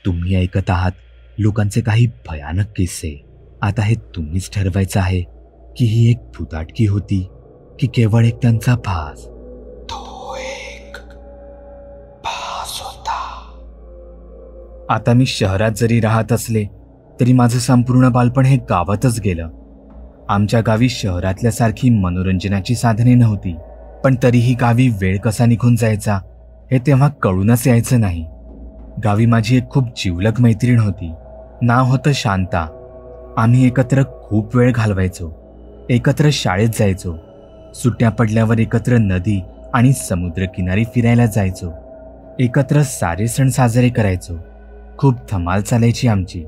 तुम्ही ऐकत आहात लोकांचे काही भयानक किस्से. आता हे तुम्हीच ठरवायचं आहे की ही एक भुताटकी होती की केवळ एक त्यांचा भास. तो एक भास होता. आता मी शहरात जरी राहत असले तरी माझं संपूर्ण बालपण हे गावातच गेलं. आमच्या गावी शहरातल्यासारखी मनोरंजनाची साधने नव्हती, पण तरीही गावी वेळ कसा निघून जायचा हे तेव्हा कळूनच यायचं नाही. गावी माझी एक खूप जिवलग मैत्रीण होती. नाव होतं शांता. आम्ही एकत्र खूप वेळ घालवायचो. एकत्र शाळेत जायचो. सुट्ट्या पडल्यावर एकत्र नदी आणि समुद्रकिनारी फिरायला जायचो. एकत्र सारे सण साजरे करायचो. खूप धमाल चालायची आमची.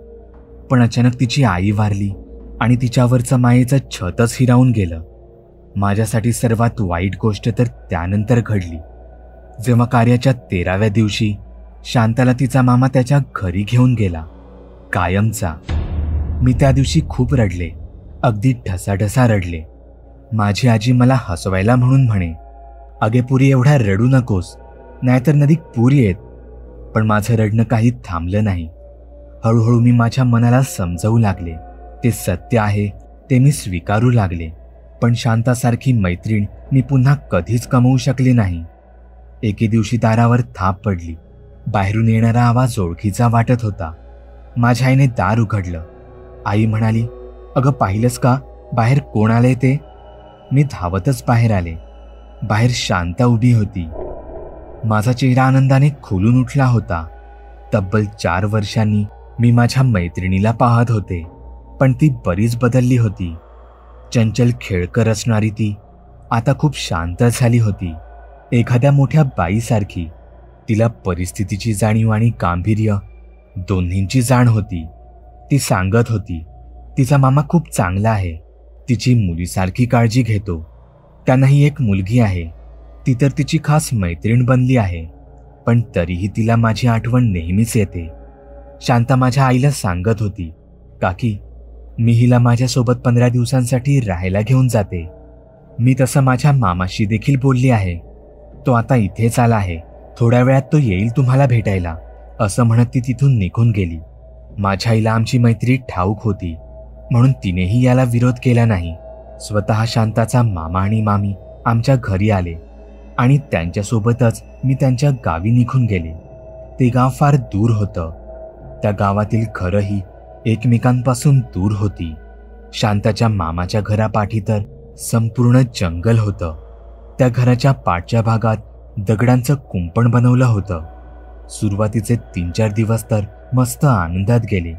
पण अचानक तिची आई वारली आणि तिच्यावरचं मायेचं छतच हिरावून गेलं. माझ्यासाठी सर्वात वाईट गोष्ट तर त्यानंतर घडली, जेव्हा कार्याच्या 13व्या दिवशी शांताला तिचा मामा त्याच्या घरी घेऊन गेला, कायमचा. मी त्या दिवशी खूप रडले, अगदी ढसाढसा रडले. माझी आजी मला हसवायला म्हणून म्हणे, "अगे पुरी, एवढा रडू नकोस, नाहीतर नदीत पूर येत." पण माझं रडणं काही थांबलं नाही. हळूहळू मी माझ्या मनाला समजवू लागले. ते सत्य आहे ते मी स्वीकारू लागले. पण शांतासारखी मैत्रीण मी पुन्हा कधीच कमवू शकले नाही. एके दिवशी दारावर थाप पडली. बाहेरून येणारा आवाज ओळखीचा वाटत होता. माझ्या आईने दार उघडलं. आई म्हणाली, "अगं पाहिलंस का बाहेर कोण आलंय ते?" मी धावतच बाहेर आले. बाहेर शांता उभी होती. माझा चेहरा आनंदाने खुलून उठला होता. तब्बल 4 वर्षांनी मी माझ्या मैत्रिणीला पाहत होते, पण ती बरीच बदलली होती. चंचल खेळकर असणारी ती आता खूप शांत झाली होती, एखाद्या मोठ्या बाईसारखी. तिला परिस्थितीची जाणीव आणि गांभीर्य दोन्हींची जाण होती. ती सांगत होती, "तिचा मामा खूप चांगला आहे, तिची मुलीसारखी काळजी घेतो. त्यांनाही एक मुलगी आहे, ती तर तिची खास मैत्रीण बनली आहे. पण तरीही तिला माझी आठवण नेहमीच येते." शांता माझ्या आईला सांगत होती, "काकी, मी हिला माझ्यासोबत 15 दिवसांसाठी राहायला घेऊन जाते. मी तसं माझ्या मामाशी देखील बोलली आहे. तो आता इथेच आला आहे. थोड्या वेळात तो येईल तुम्हाला भेटायला." असं म्हणत ती तिथून निघून गेली. माझ्या आईला आमची मैत्री ठाऊक होती, म्हणून तिनेही याला विरोध केला नाही. स्वतः शांताचा मामा आणि मामी आमच्या घरी आले आणि त्यांच्यासोबतच मी त्यांच्या गावी निघून गेले. ते गाव फार दूर होतं. त्या गावातील घरंही एकमेकांपासून दूर होती. शांताच्या मामाच्या घरापाठी तर संपूर्ण जंगल होतं. त्या घराच्या पाठच्या भागात दगडांचं कुंपण बनवलं होतं. सुरुवातीचे 3-4 दिवस तर मस्त आनंदात गेले.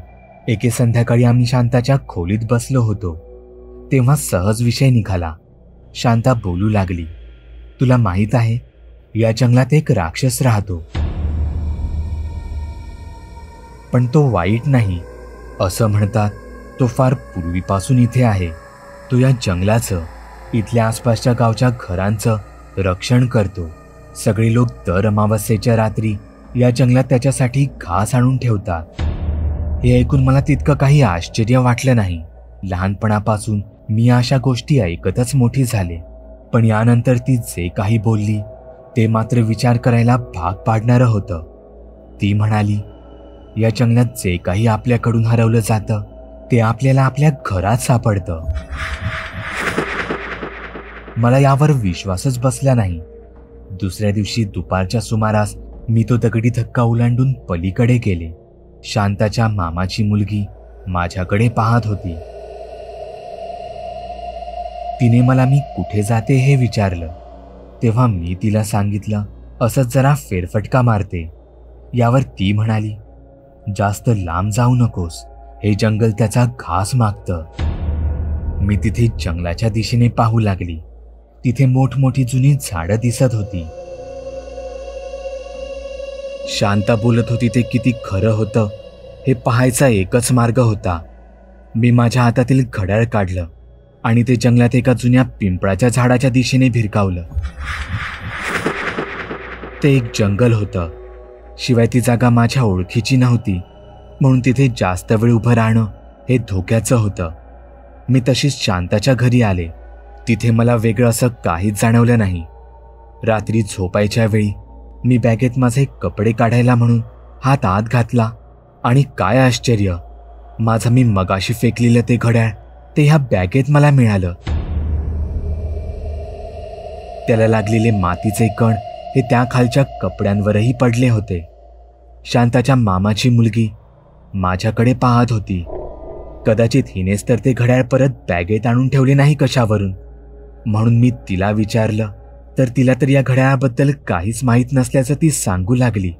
एके संध्याकाळी आम्ही शांताच्या खोलीत बसलो होतो, तेव्हा सहज विषय निघाला. शांता बोलू लागली, "तुला माहीत आहे, या जंगलात एक राक्षस राहतो. पण तो वाईट नाही. असं म्हणतात तो फार पूर्वीपासून इथे आहे. तो या जंगलाचं, इथल्या आसपासच्या गावच्या घरांचं रक्षण करतो. सगळे लोक दर अमावस्येच्या रात्री या जंगलात त्याच्यासाठी घास आणून ठेवतात." हे ऐकून मला तितकं काही आश्चर्य वाटलं नाही. लहानपणापासून मी अशा गोष्टी ऐकतच मोठी झाले. पण यानंतर ती जे काही बोलली ते मात्र विचार करायला भाग पाडणारं होतं. ती म्हणाली, "या जंगलात जे काही आपल्याकडून हरवलं जातं ते आपल्याला आपल्या घरात सापडतं." मला यावर विश्वासच बसला नाही. दुसऱ्या दिवशी दुपारच्या सुमारास मी तो दगडी धक्का ओलांडून पलीकडे गेले. शांताच्या मामाची मुलगी माझ्याकडे पाहत होती. तिने मला मी कुठे जाते हे विचारलं. तेव्हा मी तिला सांगितलं, "असंच जरा फेरफटका मारते." यावर ती म्हणाली, "जास्त लांब जाऊ नकोस, हे जंगल त्याचा घास मागतं." मी तिथे जंगलाच्या दिशेने पाहू लागली. तिथे मोठमोठी जुनी झाडं दिसत होती. शांता बोलत होती ते किती खरं होतं हे पाहायचा एकच मार्ग होता. मी माझ्या हातातील घड्याळ काढलं आणि ते जंगलात एका जुन्या पिंपळाच्या झाडाच्या दिशेने भिरकावलं. ते एक जंगल होतं. शिवाय ती जागा माझ्या ओळखीची नव्हती, म्हणून तिथे जास्त वेळ उभं राहणं हे धोक्याचं होतं. मी तशीच शांताच्या घरी आले. तिथे मला वेगळं असं काहीच जाणवलं नाही. रात्री झोपायच्या वेळी मी बॅगेत माझे कपडे काढायला म्हणून हात आत घातला आणि काय आश्चर्य, माझं मी मगाशी फेकलेलं ते घड्याळ ते ह्या बॅगेत मला मिळालं. त्याला लागलेले मातीचे कण हे त्या खालच्या कपड्यांवरही पडले होते. शांताच्या मामाची मुलगी माझ्याकडे पाहत होती. कदाचित हिनेच तर ते घड्याळ परत बॅगेत आणून ठेवले नाही कशावरून. म्हणून मी तिला विचारलं तर तिला तर या घड्याळाबद्दल काहीच माहीत नसल्याचं ती सांगू लागली.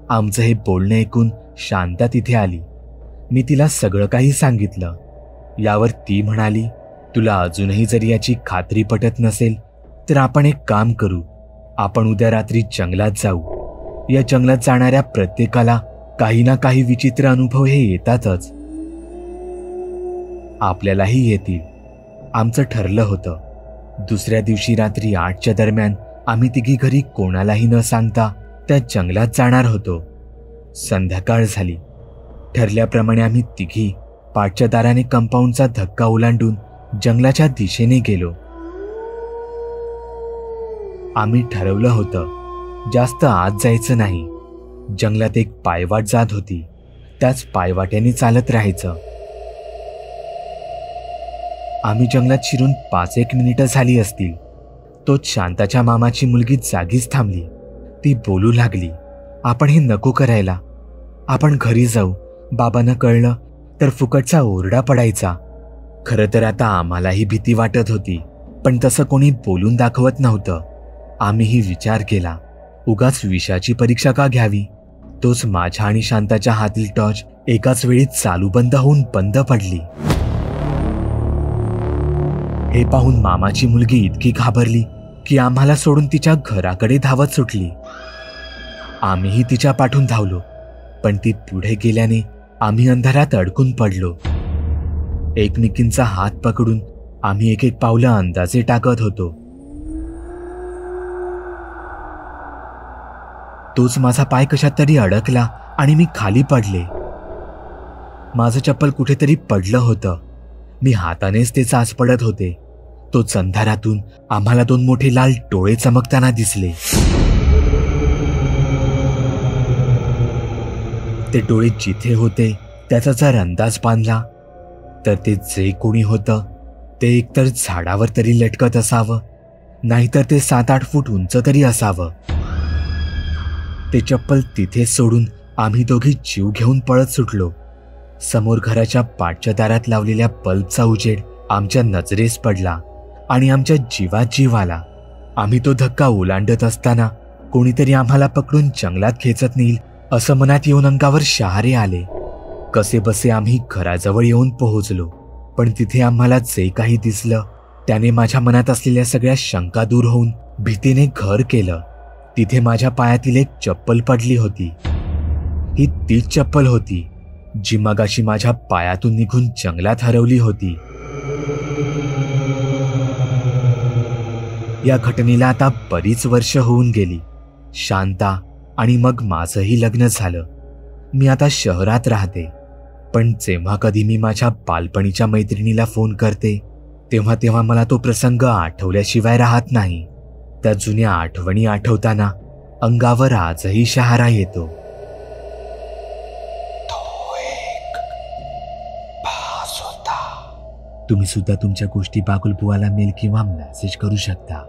आमचं हे बोलणं ऐकून शांता तिथे आली. मी तिला सगळं काही सांगितलं. यावर ती म्हणाली, तुला अजूनही जर याची खात्री पटत नसेल तर आपण एक काम करू. आपण उद्या रात्री जंगलात जाऊ. या जंगलात जाणाऱ्या प्रत्येकाला काही ना काही विचित्र अनुभव हे येतातच. आपल्यालाही येतील. आमचं ठरलं होतं. दुसऱ्या दिवशी रात्री 8च्या दरम्यान आम्ही तिघी घरी कोणालाही न सांगता त्या जंगलात जाणार होतो. संध्याकाळ झाली. ठरल्याप्रमाणे आम्ही तिघी पाठच्या दाराने कंपाऊंडचा धक्का ओलांडून जंगलाच्या दिशेने गेलो. आम्ही ठरवलं होतं जास्त आत जायचं नाही. जंगलात एक पायवाट जात होती. त्याच पायवाट्याने चालत राहायचं. आम्ही जंगलात शिरून 5-1 मिनिटं झाली असतील. तोच शांताच्या मामाची मुलगी जागीच थांबली. ती बोलू लागली, आपण हे नको करायला. आपण घरी जाऊ. बाबांना कळलं तर फुकटचा ओरडा पडायचा. खरं तर आता आम्हालाही भीती वाटत होती, पण तसं कोणी बोलून दाखवत नव्हतं. आम्हीही विचार केला, उगाच विषाची परीक्षा का घ्यावी. तोच माझ्या आणि शांताच्या हातील टॉर्च एकाच वेळी चालू बंद होऊन बंद पडली. हे पाहून मामाची मुलगी इतकी घाबरली की आम्हाला सोडून तिच्या घराकडे धावत सुटली. आम्हीही तिच्या पाठून धावलो, पण ती पुढे गेल्याने आम्ही अंधारात अडकून पडलो. एकमेकींचा हात पकडून आम्ही एक एक पावलं अंदाजे टाकत होतो. तोच माझा पाय कशात तरी अडकला आणि मी खाली पडले. माझं चप्पल कुठेतरी पडलं होतं. मी हातानेच ते चाच पडत होते. तोच अंधारातून आम्हाला 2 मोठे लाल डोळे चमकताना दिसले. ते डोळे जिथे होते त्याचा जर अंदाज बांधला तर ते जे कोणी होतं ते एकतर झाडावर तरी लटकत असावं, नाहीतर ते 7-8 फूट उंच तरी असावं. ते चप्पल तिथेच सोडून आम्ही दोघी जीव घेऊन पळत सुटलो. समोर घराच्या पाठच्या दारात लावलेल्या बल्बचा उजेड आमच्या नजरेस पडला आणि आमच्या जीवात जीव आला. आम्ही तो धक्का ओलांडत असताना कोणीतरी आम्हाला पकडून जंगलात खेचत नेईल असं मनात येऊन अंगावर शहारे आले. कसे बसे आम्ही घराजवळ येऊन पोहोचलो. पण तिथे आम्हाला जे काही दिसलं त्याने माझ्या मनात असलेल्या सगळ्या शंका दूर होऊन भीतीने घर केलं. तिथे माझ्या पायातील एक चप्पल पडली होती. ही तीच चप्पल होती जी मगाशी माझ्या पायातून निघून जंगलात हरवली होती. या घटनेला आता बरीच वर्ष होऊन गेली. शांता आणि मग माझंही लग्न झालं. मी आता शहरात राहते. पण जेव्हा कधी मी माझ्या बालपणीच्या मैत्रिणीला फोन करते तेव्हा मला तो प्रसंग आठवल्याशिवाय राहत नाही. त्या जुन्या आठवणी आठवताना अंगावर आजही शहारा येतो. तो एक भास होता. तुम्ही सुद्धा तुमच्या गोष्टी बागुल बुवाला मेल किंवा मेसेज करू शकता.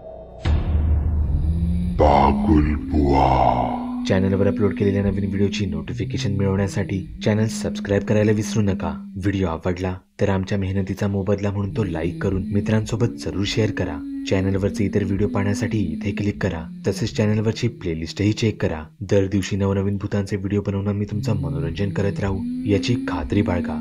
बागुल बुवा. चॅनलवर अपलोड केलेल्या नवीन व्हिडिओची नोटिफिकेशन मिळवण्यासाठी चॅनल सबस्क्राईब करायला विसरू नका. व्हिडिओ आवडला तर आमच्या मेहनतीचा मोबदला म्हणून तो लाईक करून मित्रांसोबत जरूर शेअर करा. चॅनलवरचे इतर व्हिडिओ पाहण्यासाठी इथे क्लिक करा. तसेच चॅनलवरची प्लेलिस्टही चेक करा. दर दिवशी नवनवीन भूतांचे व्हिडिओ बनवून मी तुमचं मनोरंजन करत राहू याची खात्री बाळगा.